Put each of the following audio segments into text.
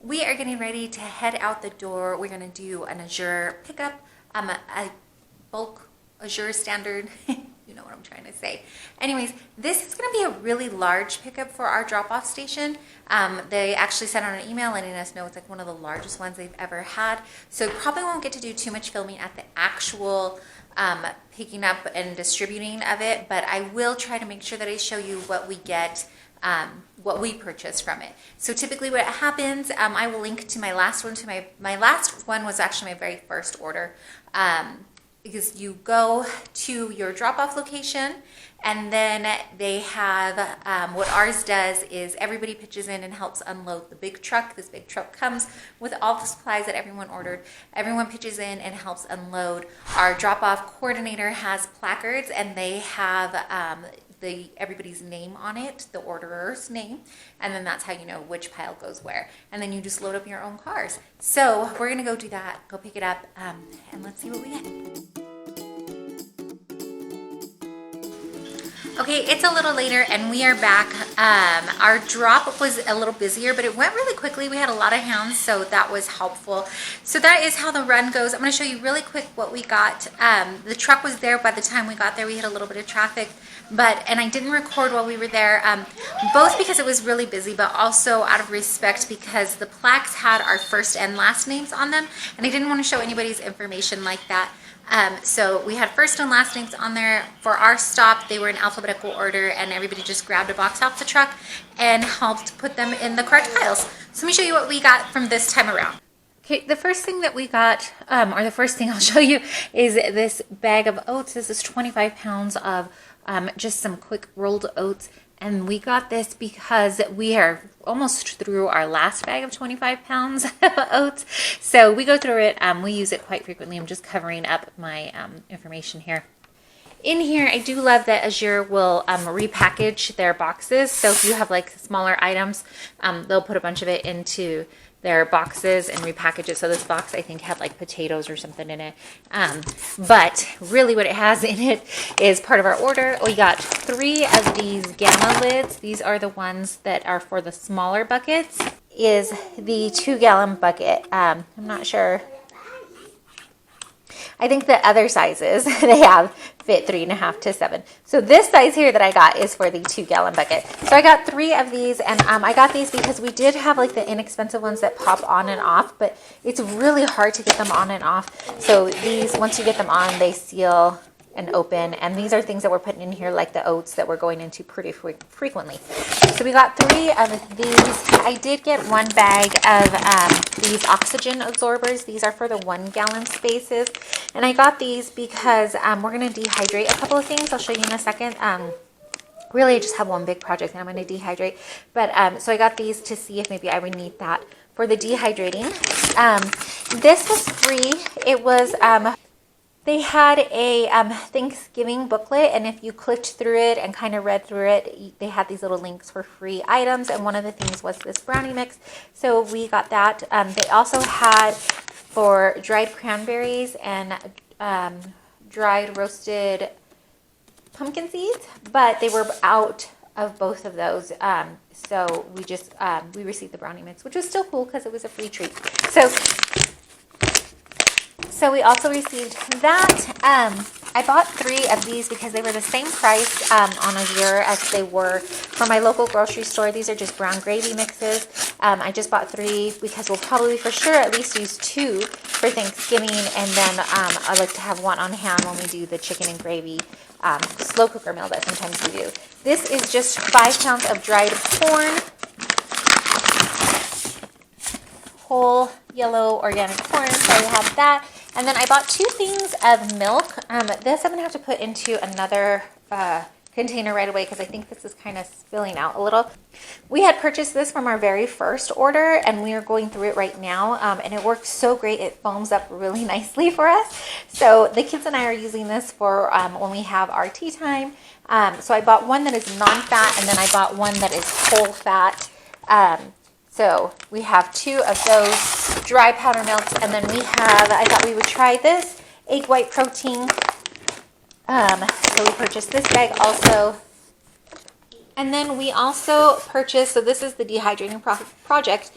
we are getting ready to head out the door. We're going to do an Azure pickup, a bulk Azure Standard. You know what I'm trying to say. Anyways, this is going to be a really large pickup for our drop-off station. They actually sent out an email letting us know it's like one of the largest ones they've ever had. So probably won't get to do too much filming at the actual picking up and distributing of it, but I will try to make sure that I show you what we get, what we purchase from it. So typically what happens, I will link to my last one. My last one was actually my very first order. Because you go to your drop-off location, and then they have, what ours does is everybody pitches in and helps unload the big truck. This big truck comes with all the supplies that everyone ordered. Everyone pitches in and helps unload. Our drop-off coordinator has placards, and they have everybody's name on it, the orderer's name, and then that's how you know which pile goes where. And then you just load up your own cars. So we're gonna go do that, go pick it up, and let's see what we get. Okay, it's a little later and we are back. Our drop was a little busier, but it went really quickly. We had a lot of hands, so that was helpful. So that is how the run goes. I'm gonna show you really quick what we got. The truck was there by the time we got there. We had a little bit of traffic, and I didn't record while we were there, both because it was really busy, but also out of respect because the plaques had our first and last names on them, and I didn't want to show anybody's information like that. So we had first and last names on there. For our stop, they were in alphabetical order, and everybody just grabbed a box off the truck and helped put them in the correct piles. So let me show you what we got from this time around. Okay, the first thing that we got, or the first thing I'll show you, is this bag of oats. This is 25 pounds of just some quick rolled oats. And we got this because we are almost through our last bag of 25 pounds of oats. So we go through it. We use it quite frequently. I'm just covering up my information here. In here, I do love that Azure will repackage their boxes. So if you have like smaller items, they'll put a bunch of it into their boxes and repackage it. So this box, I think, had like potatoes or something in it. But really what it has in it is part of our order. We got 3 of these Gamma lids. These are the ones that are for the smaller buckets. Is the 2-gallon bucket. I'm not sure. I think the other sizes they have fit 3.5 to 7. So this size here that I got is for the 2-gallon bucket. So I got 3 of these, and I got these because we did have like the inexpensive ones that pop on and off, but it's really hard to get them on and off. So these, once you get them on, they seal and open, and these are things that we're putting in here, like the oats that we're going into pretty frequently. So we got 3 of these. I did get 1 bag of these oxygen absorbers. These are for the 1-gallon spaces, and I got these because we're going to dehydrate a couple of things. I'll show you in a second. Really, I just have one big project that I'm going to dehydrate, but so I got these to see if maybe I would need that for the dehydrating. This was free. It was they had a Thanksgiving booklet, and if you clicked through it and kind of read through it, they had these little links for free items, and one of the things was this brownie mix. So we got that. They also had for dried cranberries and dried roasted pumpkin seeds, but they were out of both of those. So we just we received the brownie mix, which was still cool because it was a free treat. So we also received that. I bought 3 of these because they were the same price on Azure as they were from my local grocery store. These are just brown gravy mixes. I just bought 3 because we'll probably for sure at least use 2 for Thanksgiving, and then I like to have 1 on hand when we do the chicken and gravy slow cooker meal that sometimes we do. This is just 5 pounds of dried corn. Whole yellow organic corn, so I have that. And then I bought 2 things of milk. This I'm going to have to put into another container right away because I think this is kind of spilling out a little. We had purchased this from our very first order, and we are going through it right now, and it works so great. It foams up really nicely for us. So the kids and I are using this for when we have our tea time. So I bought one that is non-fat, and then I bought one that is whole fat. So we have 2 of those dry powder milks, and then we have, I thought we would try this egg white protein. So we purchased this bag also. And then we also purchased, so this is the dehydrating project.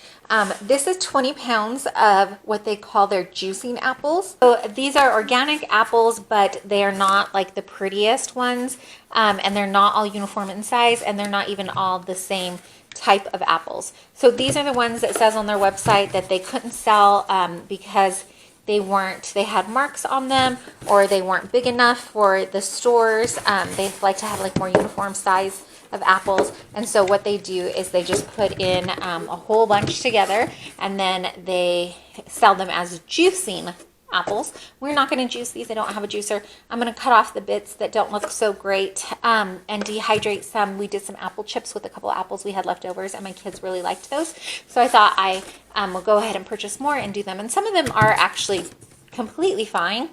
This is 20 pounds of what they call their juicing apples. So these are organic apples, but they are not like the prettiest ones. And they're not all uniform in size, and they're not even all the same type of apples. So these are the ones that says on their website that they couldn't sell because they had marks on them, or they weren't big enough for the stores. They like to have like more uniform size of apples, and so what they do is they just put in a whole bunch together, and then they sell them as juicing apples. We're not going to juice these. I don't have a juicer. I'm going to cut off the bits that don't look so great and dehydrate some. We did some apple chips with a couple of apples we had leftovers, and my kids really liked those, so I thought I will go ahead and purchase more and do them. And some of them are actually completely fine.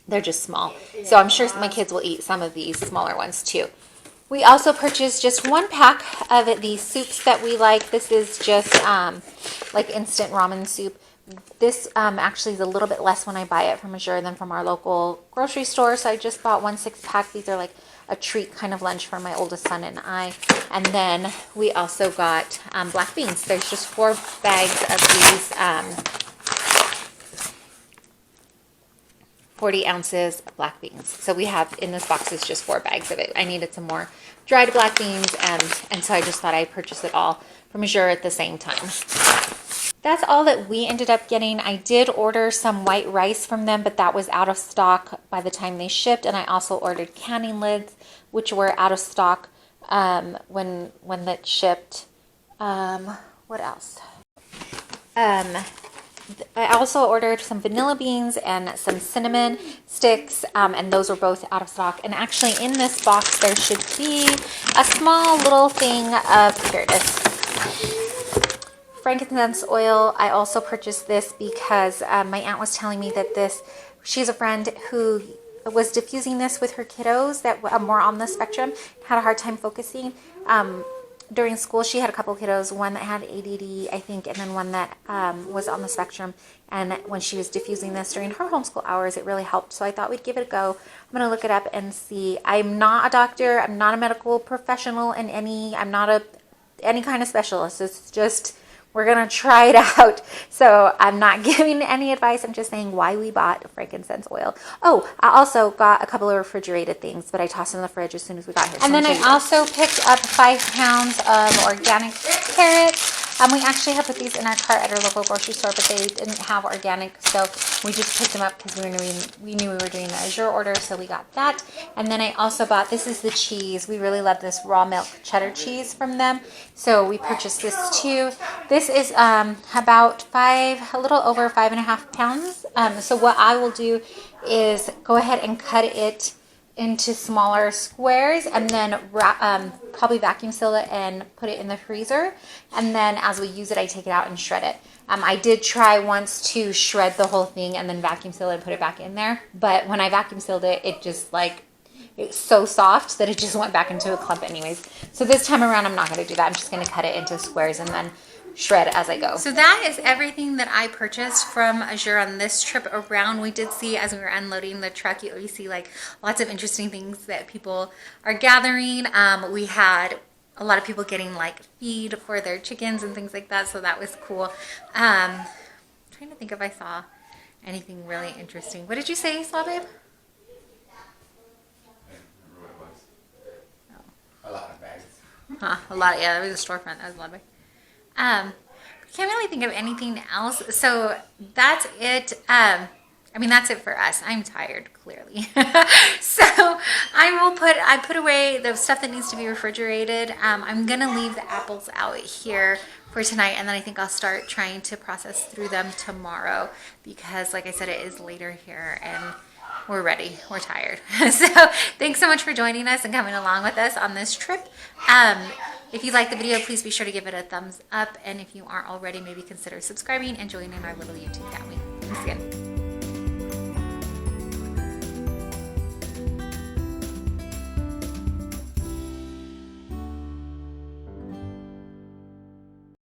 They're just small, so I'm sure my kids will eat some of these smaller ones too. We also purchased just one pack of these soups that we like. This is just like instant ramen soup. This actually is a little bit less when I buy it from Azure than from our local grocery store. So I just bought 1 6-pack. These are like a treat kind of lunch for my oldest son and I. And then we also got black beans. There's just 4 bags of these 40 ounces of black beans. So we have in this box is just 4 bags of it. I needed some more dried black beans, and so I just thought I'd purchase it all from Azure at the same time. That's all that we ended up getting. I did order some white rice from them, but that was out of stock by the time they shipped. And I also ordered canning lids, which were out of stock when that shipped. What else? I also ordered some vanilla beans and some cinnamon sticks, and those were both out of stock. And actually in this box there should be a small little thing of, here it is, frankincense oil. I also purchased this because my aunt was telling me that she's a friend who was diffusing this with her kiddos that were more on the spectrum, had a hard time focusing. During school, she had a couple kiddos, one that had ADD, I think, and then one that was on the spectrum. And when she was diffusing this during her homeschool hours, it really helped. So I thought we'd give it a go. I'm going to look it up and see. I'm not a doctor. I'm not a medical professional I'm not any kind of specialist. It's just, we're going to try it out. So I'm not giving any advice. I'm just saying why we bought frankincense oil. Oh, I also got a couple of refrigerated things, but I tossed in the fridge as soon as we got here. And then I also picked up 5 pounds of organic carrots. We actually had put these in our cart at our local grocery store, but they didn't have organic, so we just picked them up because we knew we were doing the Azure order, so we got that. And then I also bought, this is the cheese. We really love this raw milk cheddar cheese from them, so we purchased this too. This is about a little over 5.5 pounds. So what I will do is go ahead and cut it into smaller squares, and then probably vacuum seal it and put it in the freezer. And then as we use it, I take it out and shred it. I did try once to shred the whole thing and then vacuum seal it and put it back in there. But when I vacuum sealed it, it just it's so soft that it just went back into a clump anyways. So this time around, I'm not going to do that. I'm just going to cut it into squares and then shred as I go. So that is everything that I purchased from Azure on this trip around. We did see, as we were unloading the truck, you always see like lots of interesting things that people are gathering. We had a lot of people getting like feed for their chickens and things like that, so that was cool. I'm trying to think if I saw anything really interesting. What did you say, Slaw Babe? A lot of bags. Huh, a lot. Yeah, there was a storefront. That was a lot of bags. I can't really think of anything else. So that's it. I mean, that's it for us. I'm tired, clearly. So I put away the stuff that needs to be refrigerated. I'm going to leave the apples out here for tonight, and then I think I'll start trying to process through them tomorrow because, like I said, it is later here and we're ready. We're tired. So thanks so much for joining us and coming along with us on this trip. If you like the video, please be sure to give it a thumbs up. And if you aren't already, maybe consider subscribing and joining our little YouTube family. Thanks again.